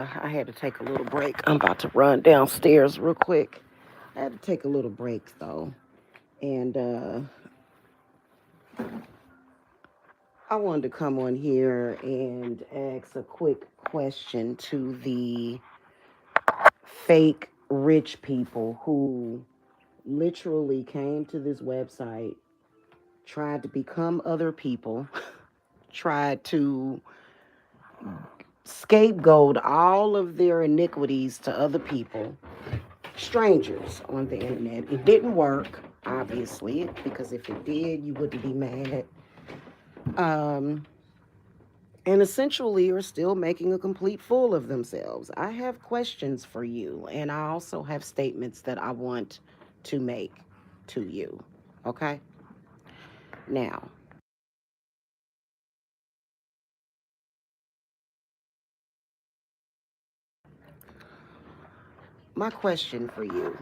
I had to take a little break. I'm about to run downstairs real quick. I had to take a little break though. And I wanted to come on here and ask a quick question to the fake rich people who literally came to this website, tried to become other people, tried to scapegoat all of their iniquities to other people, strangers on the internet. It didn't work, obviously, because if it did, you wouldn't be mad. Um, and essentially are still making a complete fool of themselves. I have questions for you, and I also have statements that I want to make to you. Okay? Now, my question for you,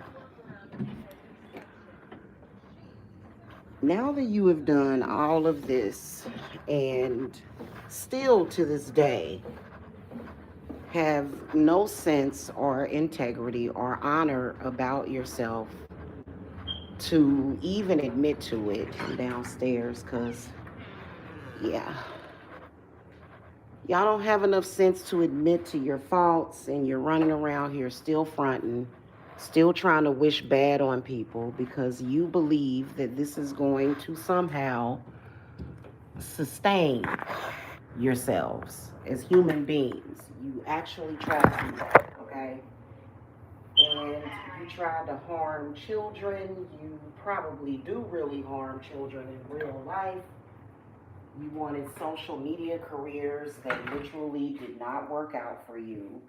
now that you have done all of this and still to this day have no sense or integrity or honor about yourself to even admit to it downstairs, because, yeah, y'all don't have enough sense to admit to your faults, and you're running around here still fronting, still trying to wish bad on people because you believe that this is going to somehow sustain yourselves as human beings. You actually try to do that, okay? And you try to harm children. You probably do really harm children in real life. You wanted social media careers that literally did not work out for you.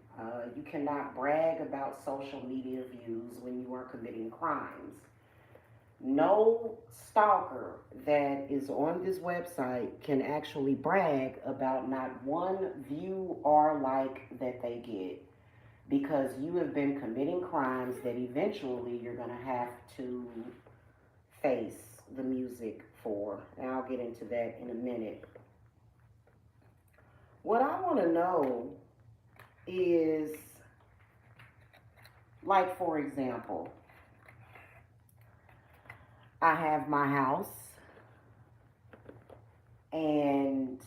You cannot brag about social media views when you are committing crimes. No stalker that is on this website can actually brag about not one view or like that they get, because you have been committing crimes that eventually you're going to have to face the music for. And I'll get into that in a minute. What I want to know is, like, for example, I have my house and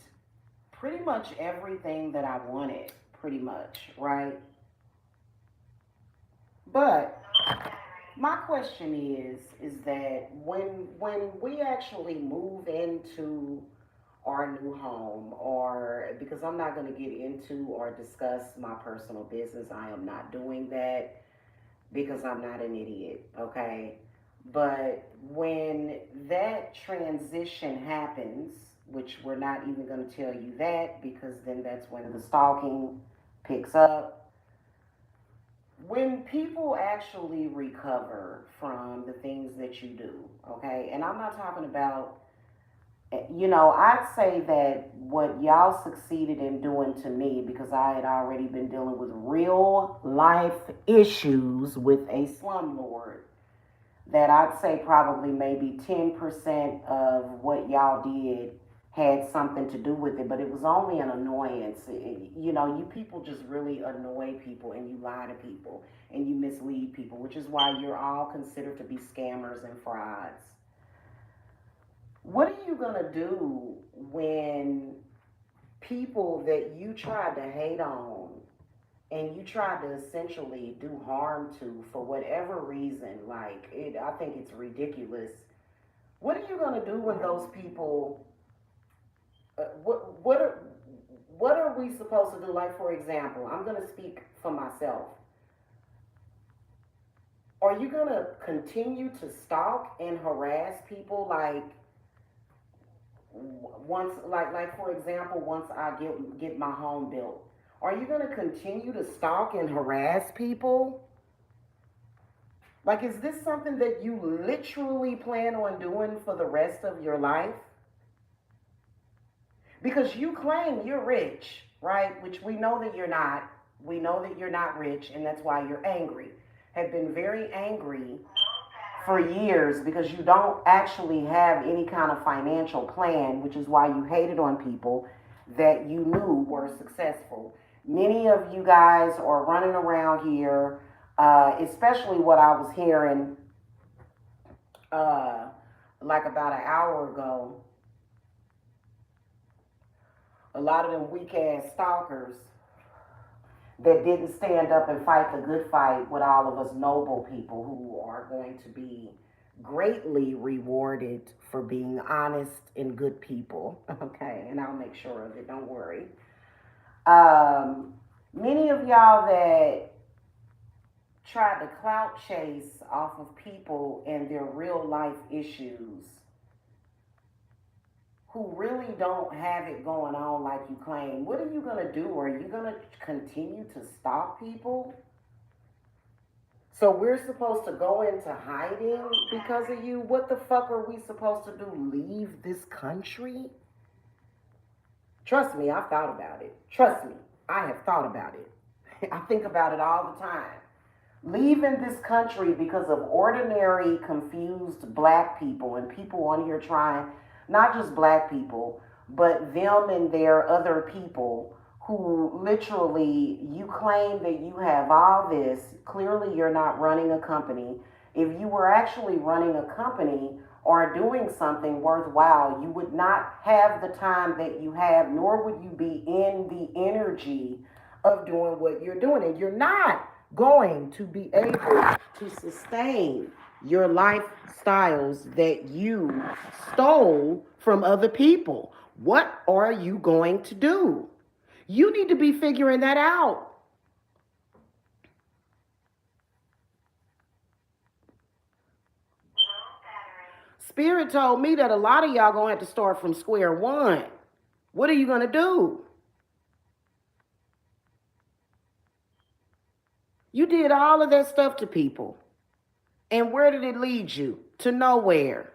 pretty much everything that I wanted, pretty much, right? But my question is that when we actually move into our new home, or because I'm not going to get into or discuss my personal business, I am not doing that because I'm not an idiot, okay? But when that transition happens, which we're not even going to tell you that because then that's when the stalking picks up. When people actually recover from the things that you do, okay? And I'm not talking about, I'd say that what y'all succeeded in doing to me, because I had already been dealing with real life issues with a slumlord, that I'd say probably maybe 10% of what y'all did had something to do with it, but it was only an annoyance. You people just really annoy people, and you lie to people and you mislead people, which is why you're all considered to be scammers and frauds. What are you going to do when people that you tried to hate on and you tried to essentially do harm to for whatever reason? Like, I think it's ridiculous. What are you going to do when those people, uh, what, what, are, what are we supposed to do? Like, for example, I'm going to speak for myself. Are you going to continue to stalk and harass people, like, once, like for example, once I get my home built, are you going to continue to stalk and harass people? Like, is this something that you literally plan on doing for the rest of your life? Because you claim you're rich, right? Which we know that you're not. We know that you're not rich, and that's why you're angry. Have been very angry for years because you don't actually have any kind of financial plan, which is why you hated on people that you knew were successful. Many of you guys are running around here, especially what I was hearing uh, like about an hour ago. A lot of them weak ass stalkers that didn't stand up and fight the good fight with all of us noble people who are going to be greatly rewarded for being honest and good people. Okay, and I'll make sure of it, don't worry. Um, Many of y'all that tried to clout chase off of people and their real life issues who really don't have it going on like you claim, what are you going to do? Are you going to continue to stalk people? So we're supposed to go into hiding because of you? What the fuck are we supposed to do? Leave this country? Trust me, I've thought about it. Trust me, I have thought about it. I think about it all the time. Leaving this country because of ordinary, confused black people and people on here trying, not just black people, but them and their other people who literally you claim that you have all this. Clearly, you're not running a company. If you were actually running a company or doing something worthwhile, you would not have the time that you have, nor would you be in the energy of doing what you're doing. And you're not going to be able to sustain your lifestyles that you stole from other people. What are you going to do? You need to be figuring that out. Spirit told me that a lot of y'all gonna have to start from square one. What are you gonna do? You did all of that stuff to people. And where did it lead you? To nowhere.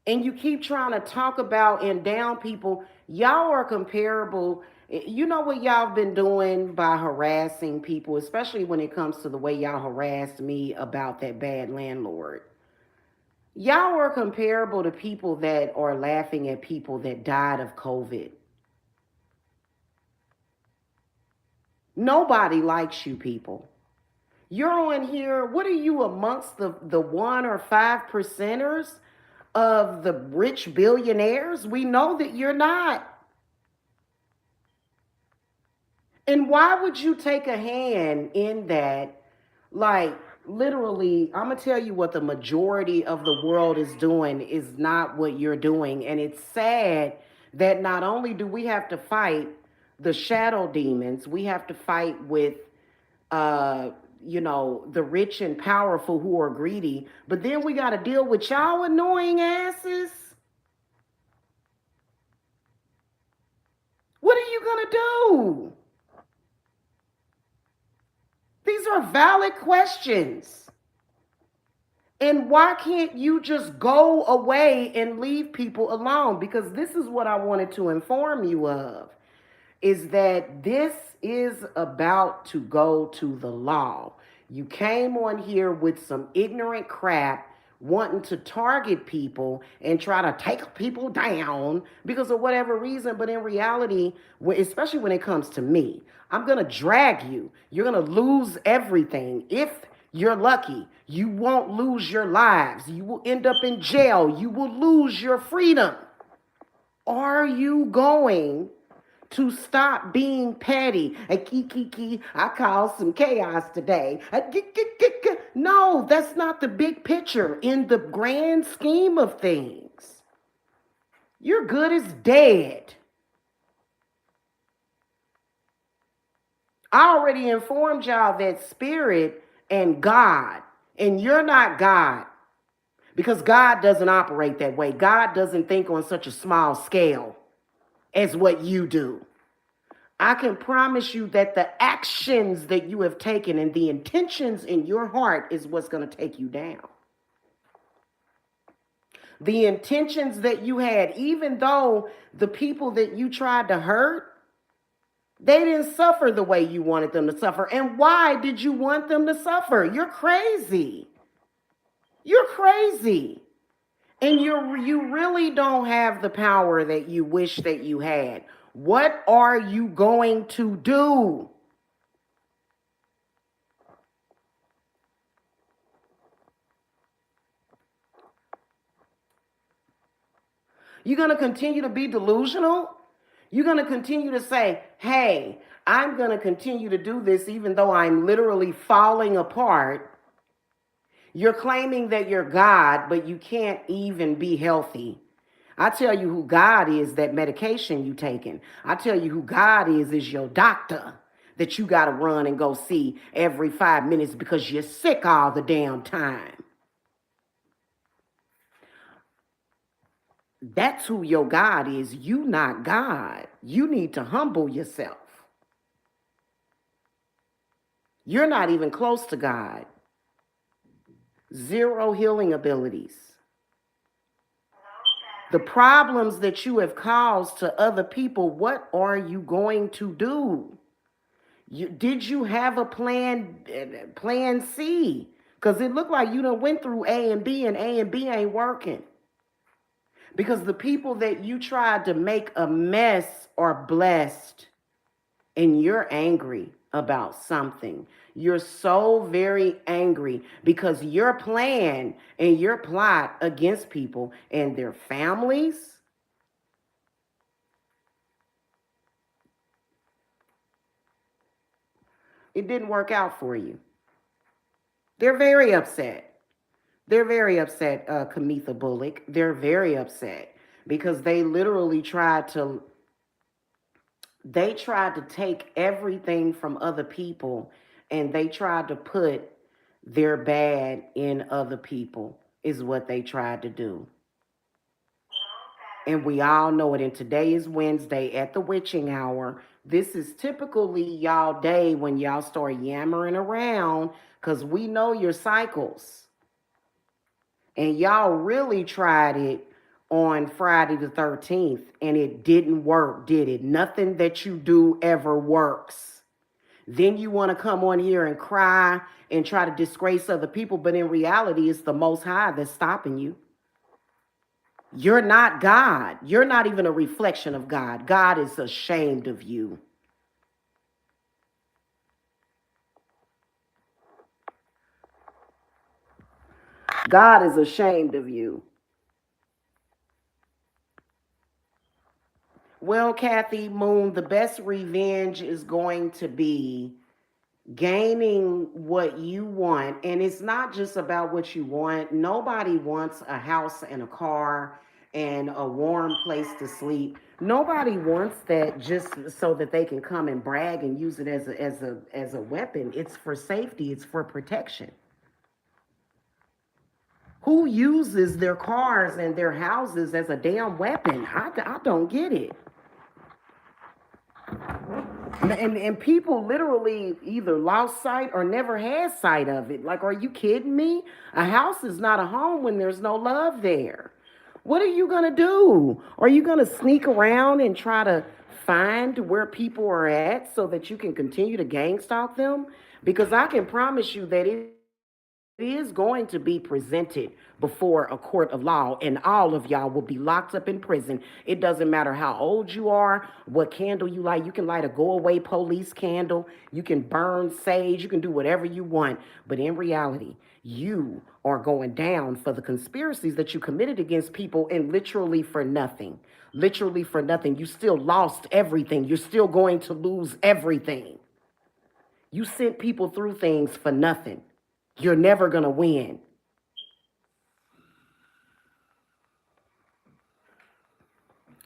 And you keep trying to talk about and down people. Y'all are comparable. You know what y'all have been doing by harassing people, especially when it comes to the way y'all harassed me about that bad landlord. Y'all are comparable to people that are laughing at people that died of COVID. Nobody likes you people. You're on here, what are you amongst the 1 or 5 percenters of the rich billionaires? We know that you're not. And why would you take a hand in that? Like, literally, I'm going to tell you what the majority of the world is doing is not what you're doing. And it's sad that not only do we have to fight the shadow demons, we have to fight with, uh, the rich and powerful who are greedy, but then we got to deal with y'all annoying asses. What are you going to do? These are valid questions. And why can't you just go away and leave people alone? Because this is what I wanted to inform you of, is that this is about to go to the law. You came on here with some ignorant crap wanting to target people and try to take people down because of whatever reason. But in reality, especially when it comes to me, I'm going to drag you. You're going to lose everything. If you're lucky, you won't lose your lives. You will end up in jail. You will lose your freedom. Are you going to stop being petty? I caused some chaos today. No, that's not the big picture in the grand scheme of things. You're good as dead. I already informed y'all that spirit and God, and you're not God, because God doesn't operate that way. God doesn't think on such a small scale as what you do. I can promise you that the actions that you have taken and the intentions in your heart is what's going to take you down. The intentions that you had, even though the people that you tried to hurt, they didn't suffer the way you wanted them to suffer. And why did you want them to suffer? You're crazy. You're crazy. And you really don't have the power that you wish that you had. What are you going to do? You're going to continue to be delusional? You're going to continue to say, hey, I'm going to continue to do this even though I'm literally falling apart. You're claiming that you're God, but you can't even be healthy. I tell you who God is, that medication you taking. I tell you who God is your doctor that you got to run and go see every 5 minutes because you're sick all the damn time. That's who your God is. You not God. You need to humble yourself. You're not even close to God. Zero healing abilities. The problems that you have caused to other people, what are you going to do? Did you have a plan C? Because it looked like you done went through A and B ain't working. Because the people that you tried to make a mess are blessed, and you're angry about something. You're so very angry because your plan and your plot against people and their families, it didn't work out for you. They're very upset. They're very upset, Kamitha Bullock. They're very upset because they tried to take everything from other people and they tried to put their bad in other people is what they tried to do. And we all know it. And today is Wednesday at the witching hour. This is typically y'all day when y'all start yammering around because we know your cycles. And y'all really tried it on Friday the 13th and it didn't work, did it? Nothing that you do ever works. Then you want to come on here and cry and try to disgrace other people, but in reality, it's the Most High that's stopping you. You're not God. You're not even a reflection of God. God is ashamed of you. God is ashamed of you. Well, Kathy Moon, the best revenge is going to be gaining what you want. And it's not just about what you want. Nobody wants a house and a car and a warm place to sleep. Nobody wants that just so that they can come and brag and use it as a weapon. It's for safety, it's for protection. Who uses their cars and their houses as a damn weapon? I don't get it. And people literally either lost sight or never had sight of it. Like, are you kidding me? A house is not a home when there's no love there. What are you going to do? Are you going to sneak around and try to find where people are at so that you can continue to gang stalk them? Because I can promise you that it is going to be presented before a court of law, and all of y'all will be locked up in prison. It doesn't matter how old you are, what candle you light. You can light a go away police candle, you can burn sage, you can do whatever you want. But in reality, you are going down for the conspiracies that you committed against people, and literally for nothing. Literally for nothing. You still lost everything. You're still going to lose everything. You sent people through things for nothing. You're never going to win.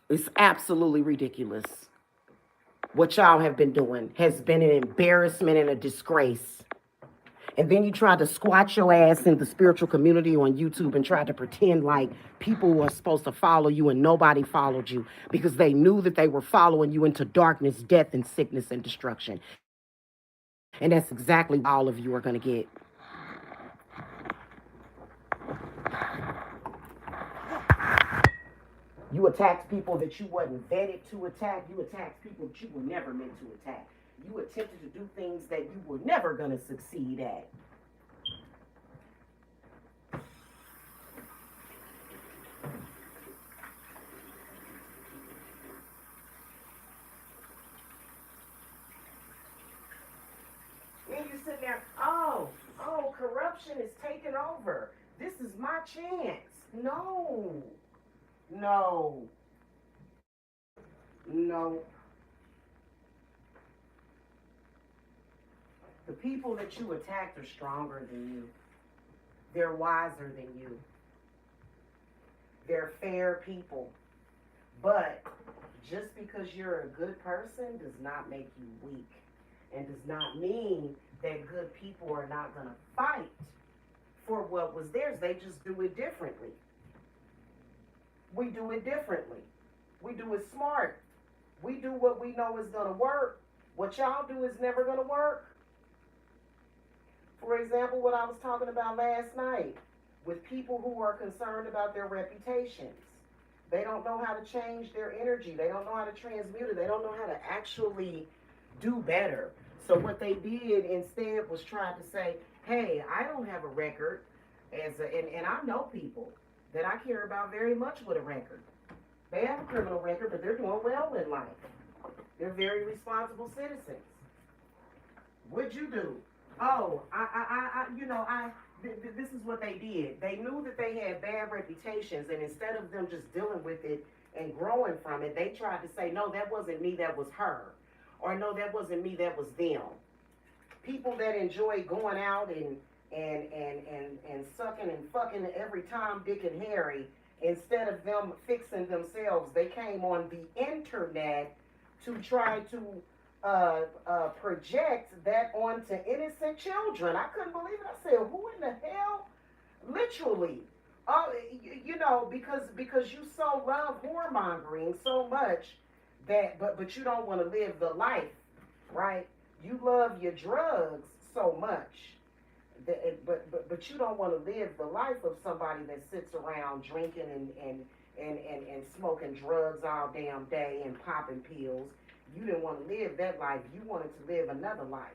It's absolutely ridiculous. What y'all have been doing has been an embarrassment and a disgrace. And then you tried to squat your ass in the spiritual community on YouTube and tried to pretend like people were supposed to follow you and nobody followed you because they knew that they were following you into darkness, death, and sickness and destruction. And that's exactly what all of you are going to get. You attacked people that you wasn't vetted to attack. You attacked people that you were never meant to attack. You attempted to do things that you were never going to succeed at. sitting there, oh, corruption is taking over. This is my chance. No, no, no. The people that you attacked are stronger than you. They're wiser than you. They're fair people. But just because you're a good person does not make you weak, and does not mean that good people are not going to fight for what was theirs. They just do it differently. We do it differently. We do it smart. We do what we know is going to work. What y'all do is never going to work. For example, what I was talking about last night with people who are concerned about their reputations. They don't know how to change their energy. They don't know how to transmute it. They don't know how to actually do better. So what they did instead was try to say, hey, I don't have a record and I know people that I care about very much with a record. They have a criminal record, but they're doing well in life. They're very responsible citizens. What'd you do? Oh, this is what they did. They knew that they had bad reputations, and instead of them just dealing with it and growing from it, they tried to say, no, that wasn't me, that was her. Or no, that wasn't me, that was them. People that enjoy going out and sucking and fucking every Tom, Dick, and Harry, instead of them fixing themselves, they came on the internet to try to project that onto innocent children. I couldn't believe it. I said, who in the hell? Literally. Because you so love whoremongering so much that, but you don't want to live the life, right? You love your drugs so much that, but you don't want to live the life of somebody that sits around drinking and smoking drugs all damn day and popping pills. You didn't want to live that life. You wanted to live another life.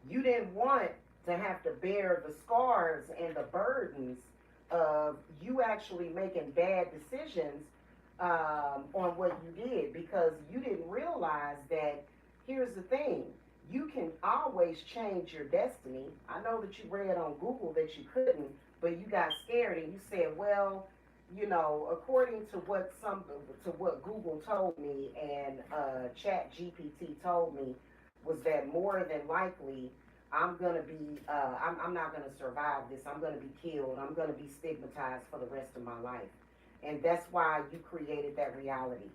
You didn't want to have to bear the scars and the burdens of you actually making bad decisions on what you did, because you didn't realize that here's the thing. You can always change your destiny. I know that you read on Google that you couldn't, but you got scared and you said, well, according to what Google told me and Chat GPT told me, was that more than likely I'm gonna be I'm not gonna survive this. I'm gonna be killed. I'm gonna be stigmatized for the rest of my life, and that's why you created that reality,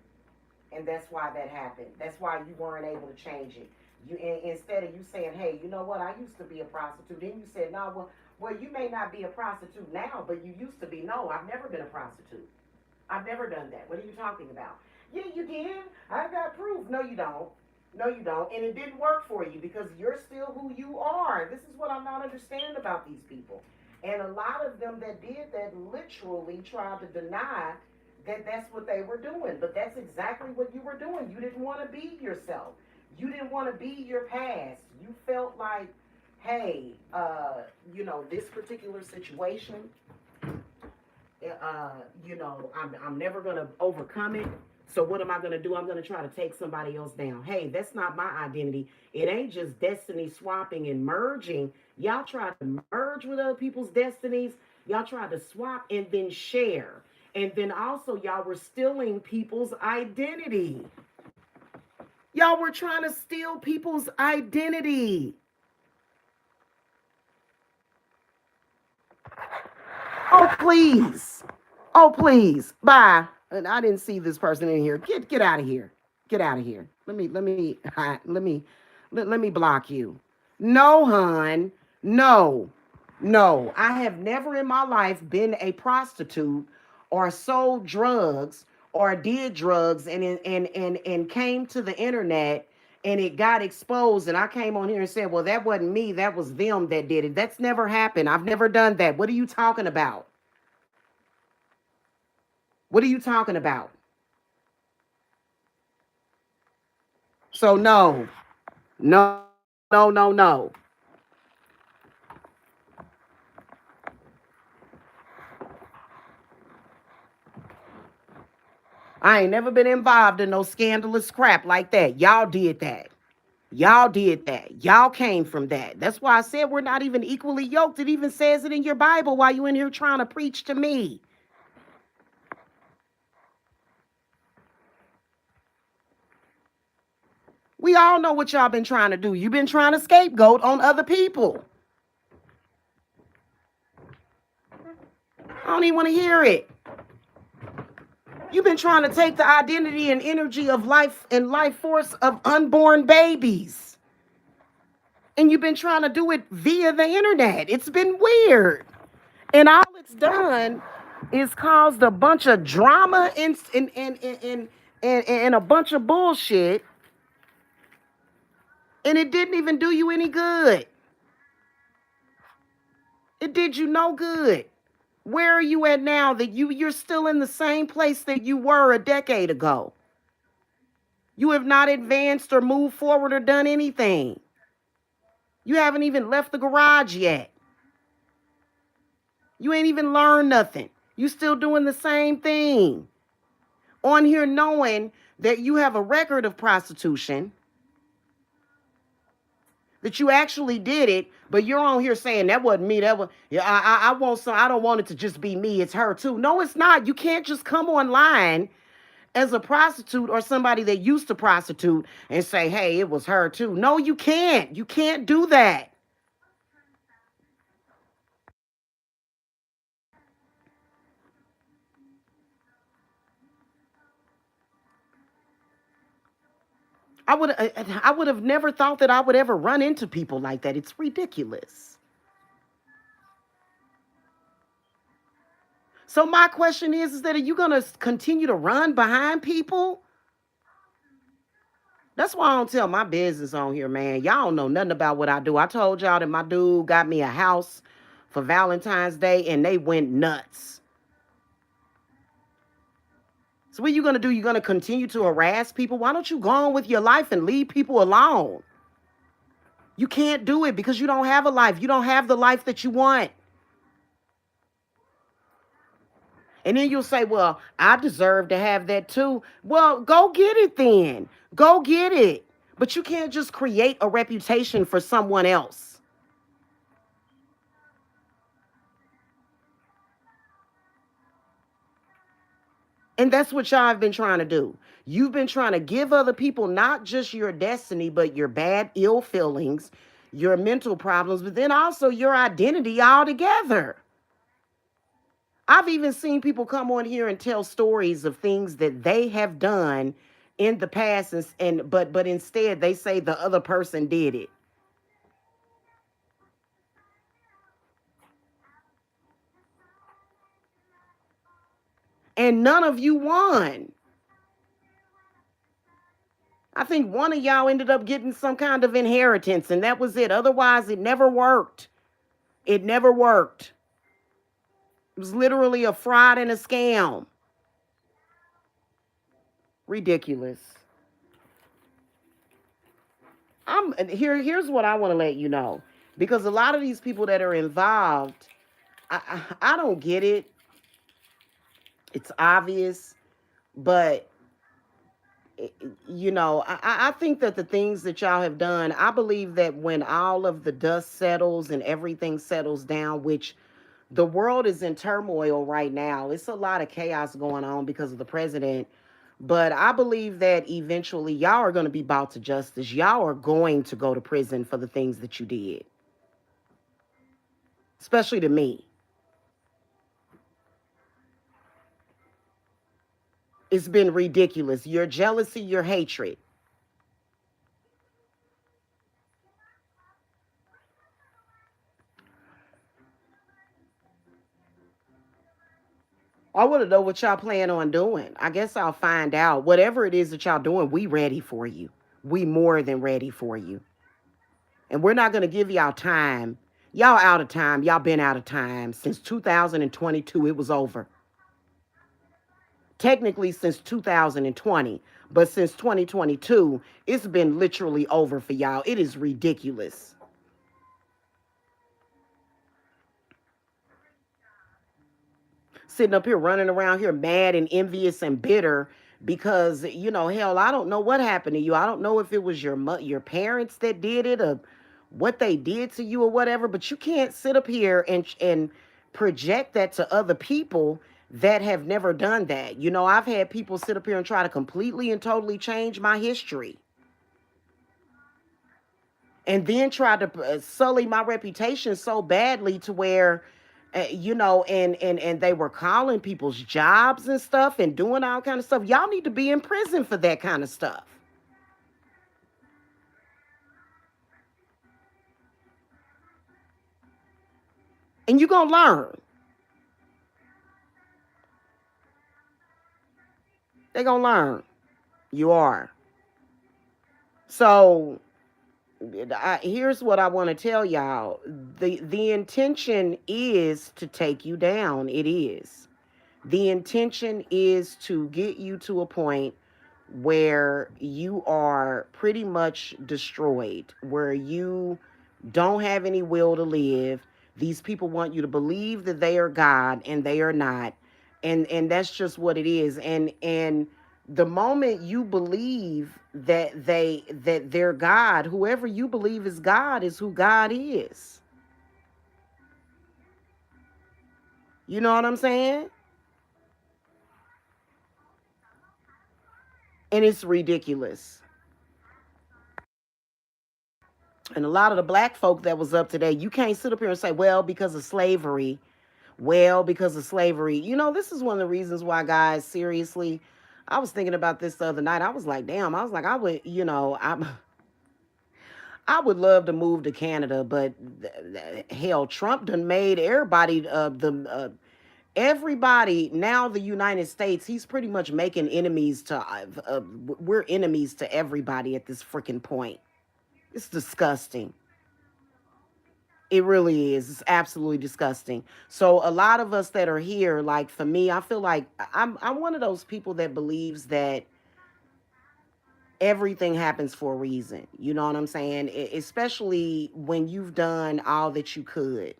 and that's why that happened. That's why you weren't able to change it. You instead of you saying, hey, you know what? I used to be a prostitute. Then you said, no, well, you may not be a prostitute now, but you used to be. No, I've never been a prostitute. I've never done that. What are you talking about? Yeah, you did. I got proof. No, you don't. No, you don't. And it didn't work for you because you're still who you are. This is what I'm not understanding about these people. And a lot of them that did that literally tried to deny that that's what they were doing. But that's exactly what you were doing. You didn't want to be yourself. You didn't want to be your past. You felt like, hey, this particular situation, I'm never going to overcome it. So what am I going to do? I'm going to try to take somebody else down. Hey, that's not my identity. It ain't just destiny swapping and merging. Y'all try to merge with other people's destinies. Y'all try to swap and then share. And then also y'all were stealing people's identity. Y'all were trying to steal people's identity. Oh, please. Oh, please. Bye. And I didn't see this person in here. Get out of here. Get out of here. Let me block you. No, hon. No. No. I have never in my life been a prostitute or sold drugs or did drugs and came to the internet and it got exposed and I came on here and said, well, that wasn't me, that was them that did it. That's never happened. I've never done that. What are you talking about? What are you talking about? So no, no, no. I ain't never been involved in no scandalous crap like that. Y'all did that. Y'all did that. Y'all came from that. That's why I said we're not even equally yoked. It even says it in your Bible while you in here trying to preach to me. We all know what y'all been trying to do. You've been trying to scapegoat on other people. I don't even want to hear it. You've been trying to take the identity and energy of life and life force of unborn babies. And you've been trying to do it via the internet. It's been weird. And all it's done is caused a bunch of drama and a bunch of bullshit. And it didn't even do you any good. It did you no good. Where are you at now that you're still in the same place that you were a decade ago? You have not advanced or moved forward or done anything. You haven't even left the garage yet. You ain't even learned nothing. You still doing the same thing. On here knowing that you have a record of prostitution, that you actually did it, but you're on here saying that wasn't me. That was yeah. I want some. I don't want it to just be me. It's her too. No, it's not. You can't just come online as a prostitute or somebody that used to prostitute and say, hey, it was her too. No, you can't. You can't do that. I would have never thought that I would ever run into people like that. It's ridiculous. So my question is that are you going to continue to run behind people? That's why I don't tell my business on here, man. Y'all don't know nothing about what I do. I told y'all that my dude got me a house for Valentine's Day and they went nuts. So what are you going to do? You're going to continue to harass people? Why don't you go on with your life and leave people alone? You can't do it because you don't have a life. You don't have the life that you want. And then you'll say, well, I deserve to have that too. Well, go get it then. Go get it. But you can't just create a reputation for someone else. And that's what y'all have been trying to do. You've been trying to give other people not just your destiny, but your bad, ill feelings, your mental problems, but then also your identity altogether. I've even seen people come on here and tell stories of things that they have done in the past, but instead they say the other person did it. And none of you won. I think one of y'all ended up getting some kind of inheritance, and that was it. Otherwise, it never worked. It never worked. It was literally a fraud and a scam. Ridiculous. Here's what I want to let you know. Because a lot of these people that are involved, I don't get it. It's obvious, but I think that the things that y'all have done, I believe that when all of the dust settles and everything settles down, which the world is in turmoil right now, it's a lot of chaos going on because of the president. But I believe that eventually y'all are going to be brought to justice. Y'all are going to go to prison for the things that you did, especially to me. It's been ridiculous. Your jealousy, your hatred. I want to know what y'all plan on doing. I guess I'll find out. Whatever it is that y'all doing, we ready for you. We more than ready for you. And we're not going to give y'all time. Y'all out of time. Y'all been out of time. Since 2022, it was over. Technically since 2020, but since 2022, it's been literally over for y'all. It is ridiculous. Sitting up here running around here mad and envious and bitter because hell, I don't know what happened to you. I don't know if it was your parents that did it, or what they did to you or whatever, but you can't sit up here and project that to other people that have never done that. I've had people sit up here and try to completely and totally change my history, and then try to sully my reputation so badly to where and they were calling people's jobs and stuff and doing all kind of stuff. Y'all need to be in prison for that kind of stuff. And you're gonna learn. They're gonna learn. You are. So here's what I want to tell y'all. The intention is to take you down. It is. The intention is to get you to a point where you are pretty much destroyed, where you don't have any will to live. These people want you to believe that they are God and they are not. And that's just what it is. And the moment you believe that they're God, whoever you believe is God is who God is. You know what I'm saying? And it's ridiculous. And a lot of the black folk that was up today, you can't sit up here and say, well, because of slavery. Well, because of slavery. This is one of the reasons why, guys, seriously, I was thinking about this the other night. I was like, damn, I was like, I would love to move to Canada, but hell, Trump done made everybody, everybody, now the United States, he's pretty much making enemies to, we're enemies to everybody at this freaking point. It's disgusting. It really is. It's absolutely disgusting. So a lot of us that are here, like for me, I feel like I'm one of those people that believes that everything happens for a reason. You know what I'm saying? Especially when you've done all that you could.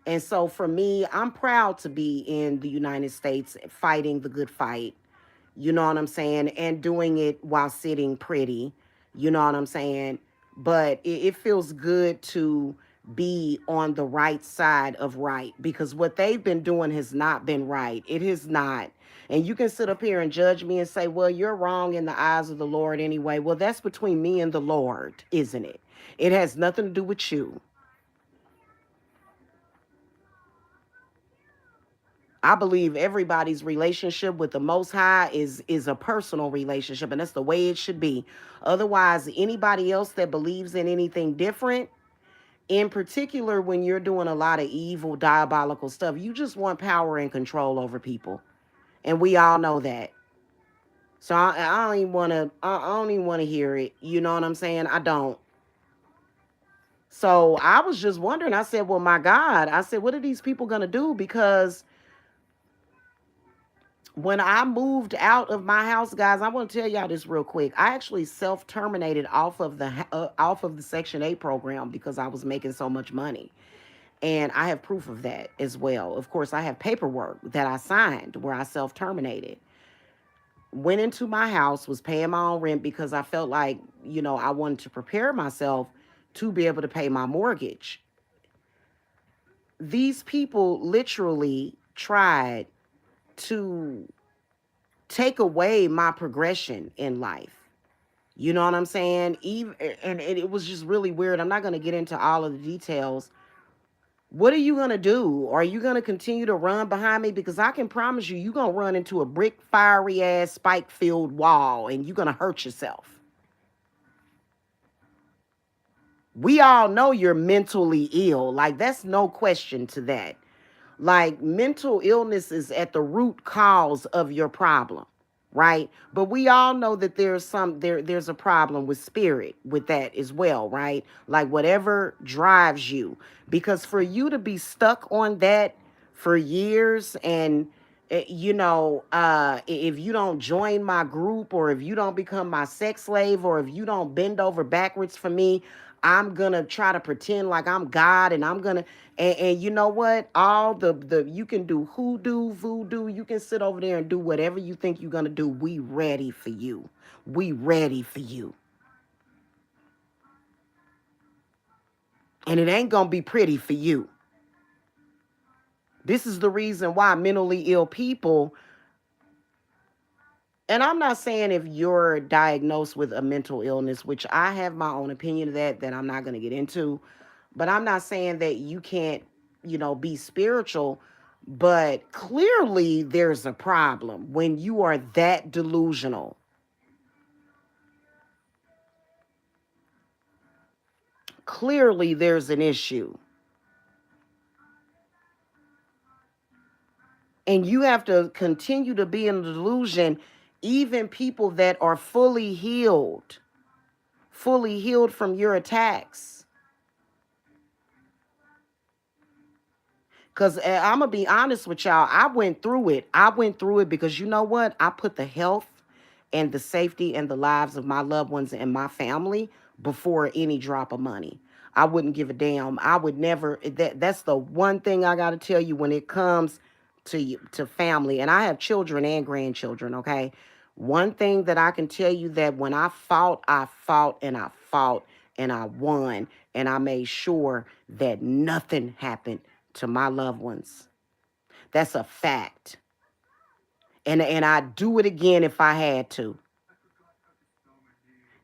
And so for me, I'm proud to be in the United States fighting the good fight. You know what I'm saying? And doing it while sitting pretty. You know what I'm saying? But it feels good to be on the right side of right, because what they've been doing has not been right. It has not. And you can sit up here and judge me and say, well, you're wrong in the eyes of the Lord anyway. Well, that's between me and the Lord, isn't it? It has nothing to do with you. I believe everybody's relationship with the Most High is a personal relationship, and that's the way it should be. Otherwise, anybody else that believes in anything different, in particular when you're doing a lot of evil, diabolical stuff, you just want power and control over people, and we all know that. So I don't even want to. I don't even want to hear it. You know what I'm saying? I don't. So I was just wondering. I said, "Well, my God," I said, "What are these people gonna do?" Because when I moved out of my house, guys, I want to tell y'all this real quick. I actually self-terminated off of the Section 8 program because I was making so much money. And I have proof of that as well. Of course, I have paperwork that I signed where I self-terminated. Went into my house, was paying my own rent because I felt like, I wanted to prepare myself to be able to pay my mortgage. These people literally tried to take away my progression in life. You know what I'm saying? Even and it was just really weird. I'm not going to get into all of the details. What are you going to do? Are you going to continue to run behind me? Because I can promise you, you're going to run into a brick, fiery ass, spike filled wall and you're going to hurt yourself. We all know you're mentally ill. Like, that's no question to that. Like, mental illness is at the root cause of your problem, right? But we all know that there's a problem with spirit with that as well, right? Like, whatever drives you. Because for you to be stuck on that for years, and if you don't join my group, or if you don't become my sex slave, or if you don't bend over backwards for me, I'm gonna try to pretend like I'm God, and I'm gonna and you know what? All the you can do hoodoo, voodoo, you can sit over there and do whatever you think you're gonna do. We ready for you. We ready for you. And it ain't gonna be pretty for you. This is the reason why mentally ill people, and I'm not saying if you're diagnosed with a mental illness, which I have my own opinion of that I'm not going to get into, but I'm not saying that you can't, be spiritual, but clearly there's a problem when you are that delusional. Clearly there's an issue. And you have to continue to be in a delusion, even people that are fully healed from your attacks. Because I'm going to be honest with y'all. I went through it. I went through it because you know what? I put the health and the safety and the lives of my loved ones and my family before any drop of money. I wouldn't give a damn. I would never. That's the one thing I got to tell you when it comes to family. And I have children and grandchildren, okay? One thing that I can tell you that when I fought and I fought and I won, and I made sure that nothing happened to my loved ones. That's a fact. And I'd do it again if I had to.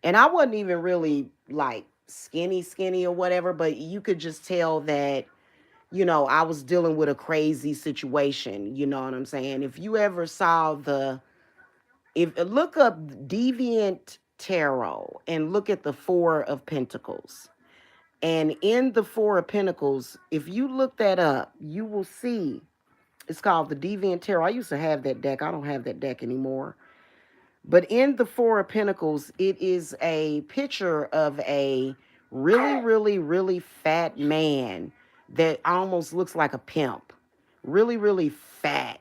And I wasn't even really like skinny or whatever, but you could just tell that, I was dealing with a crazy situation. You know what I'm saying? If you ever saw if look up Deviant Tarot and look at the Four of Pentacles. And in the Four of Pentacles, if you look that up, you will see it's called the Deviant Tarot. I used to have that deck. I don't have that deck anymore. But in the Four of Pentacles, it is a picture of a really, really, really fat man that almost looks like a pimp. Really, really fat.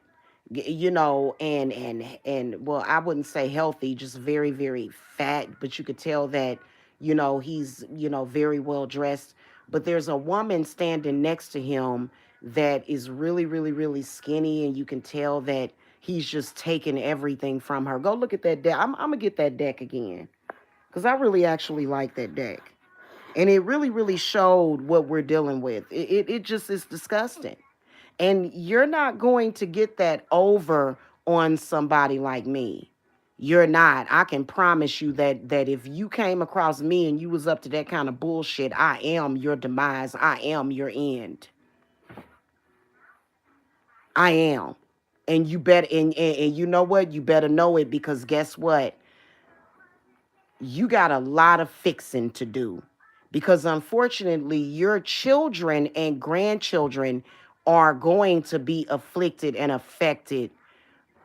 And well, I wouldn't say healthy, just very, very fat, but you could tell that, he's, very well dressed. But there's a woman standing next to him that is really, really, really skinny, and you can tell that he's just taking everything from her. Go look at that deck. I'm gonna get that deck again because I really actually like that deck, and it really, really showed what we're dealing with. It just is disgusting, and you're not going to get that over on somebody like me. You're not. I can promise you that if you came across me and you was up to that kind of bullshit, I am your demise. I am your end. I am. And you better and you know what? You better know it because guess what? You got a lot of fixing to do. Because unfortunately, your children and grandchildren are going to be afflicted and affected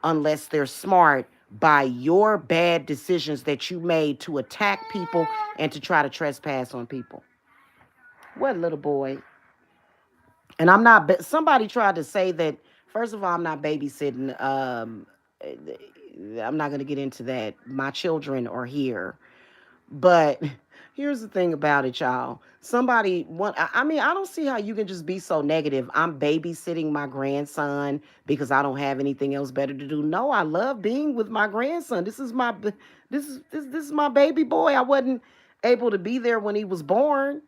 unless they're smart by your bad decisions that you made to attack people and to try to trespass on people. What little boy? And I'm not, somebody tried to say that, first of all, I'm not babysitting. I'm not going to get into that. My children are here. But here's the thing about it, y'all. I mean, I don't see how you can just be so negative. I'm babysitting my grandson because I don't have anything else better to do. No, I love being with my grandson. This is my baby boy. I wasn't able to be there when he was born.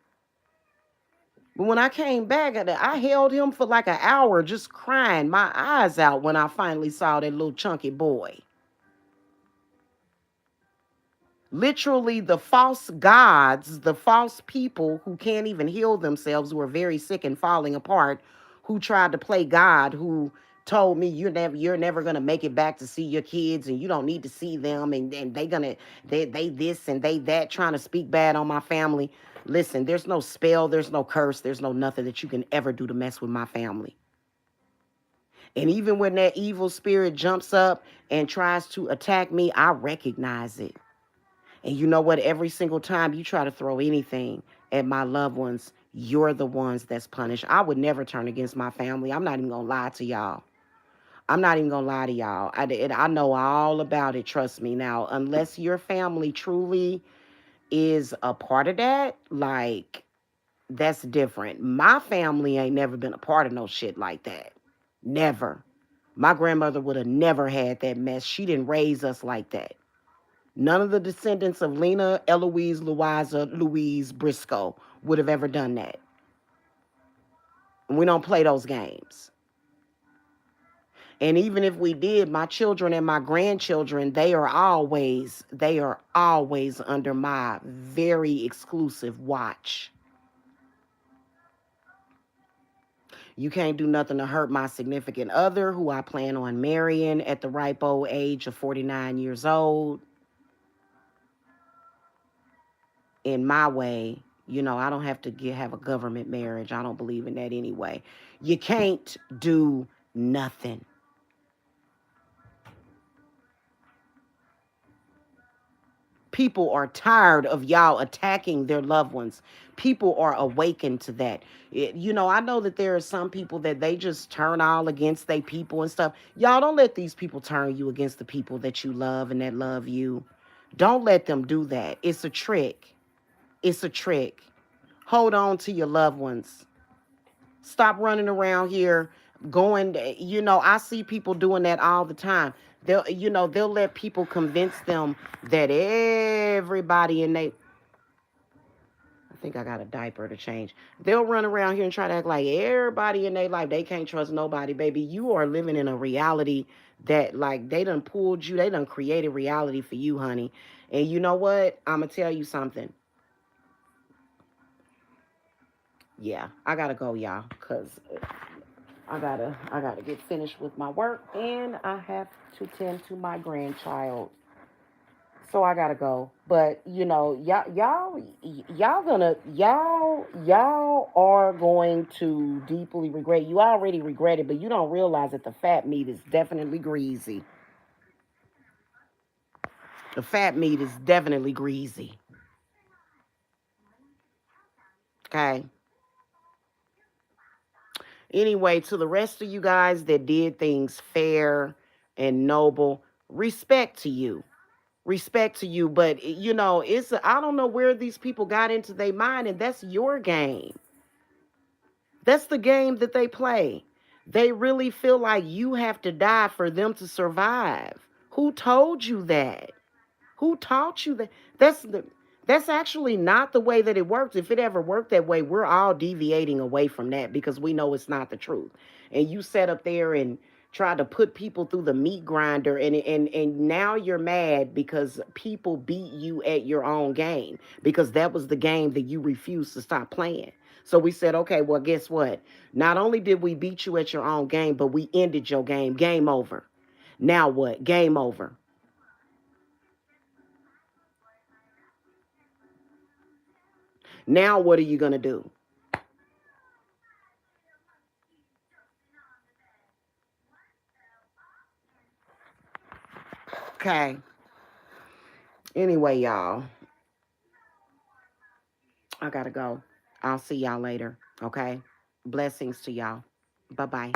But when I came back, I held him for like an hour just crying my eyes out when I finally saw that little chunky boy. Literally, the false gods, the false people who can't even heal themselves, who are very sick and falling apart, who tried to play God, who told me you're never gonna make it back to see your kids and you don't need to see them and they this and they that, trying to speak bad on my family. Listen, there's no spell, there's no curse, there's no nothing that you can ever do to mess with my family. And even when that evil spirit jumps up and tries to attack me, I recognize it. And you know what? Every single time you try to throw anything at my loved ones, you're the ones that's punished. I would never turn against my family. I'm not even going to lie to y'all. I'm not even going to lie to y'all. I know all about it. Trust me. Now, unless your family truly is a part of that, like, that's different. My family ain't never been a part of no shit like that. Never. My grandmother would have never had that mess. She didn't raise us like that. None of the descendants of Lena, Eloise, Louise Briscoe would have ever done that. And we don't play those games. And even if we did, my children and my grandchildren, they are always under my very exclusive watch. You can't do nothing to hurt my significant other, who I plan on marrying at the ripe old age of 49 years old. In my way, I don't have to have a government marriage. I don't believe in that anyway. You can't do nothing. People are tired of y'all attacking their loved ones. People are awakened to that. I know that there are some people that they just turn all against their people and stuff. Y'all don't let these people turn you against the people that you love and that love you. Don't let them do that. It's a trick. It's a trick. Hold on to your loved ones. Stop running around here going, I see people doing that all the time. They'll let people convince them that everybody in they I think I got a diaper to change. They'll run around here and try to act like everybody in their life, they can't trust nobody, baby. You are living in a reality that, like, they done created reality for you, honey. And you know what? I'm going to tell you something. Yeah, I got to go, y'all, because I gotta get finished with my work, and I have to tend to my grandchild. So I gotta go. But y'all are going to deeply regret. You already regret it, but you don't realize that the fat meat is definitely greasy. The fat meat is definitely greasy. Okay. Anyway, to the rest of you guys that did things fair and noble, respect to you. Respect to you, but I don't know where these people got into their mind, and that's your game. That's the game that they play. They really feel like you have to die for them to survive. Who told you that? Who taught you that? That's the that's actually not the way that it works. If it ever worked that way, we're all deviating away from that because we know it's not the truth. And you sat up there and tried to put people through the meat grinder, and now you're mad because people beat you at your own game, because that was the game that you refused to stop playing. So we said, okay, well, guess what? Not only did we beat you at your own game, but we ended your game. Game over. Now what? Game over. Now what are you going to do? Okay. Anyway, y'all, I got to go. I'll see y'all later. Okay. Blessings to y'all. Bye bye.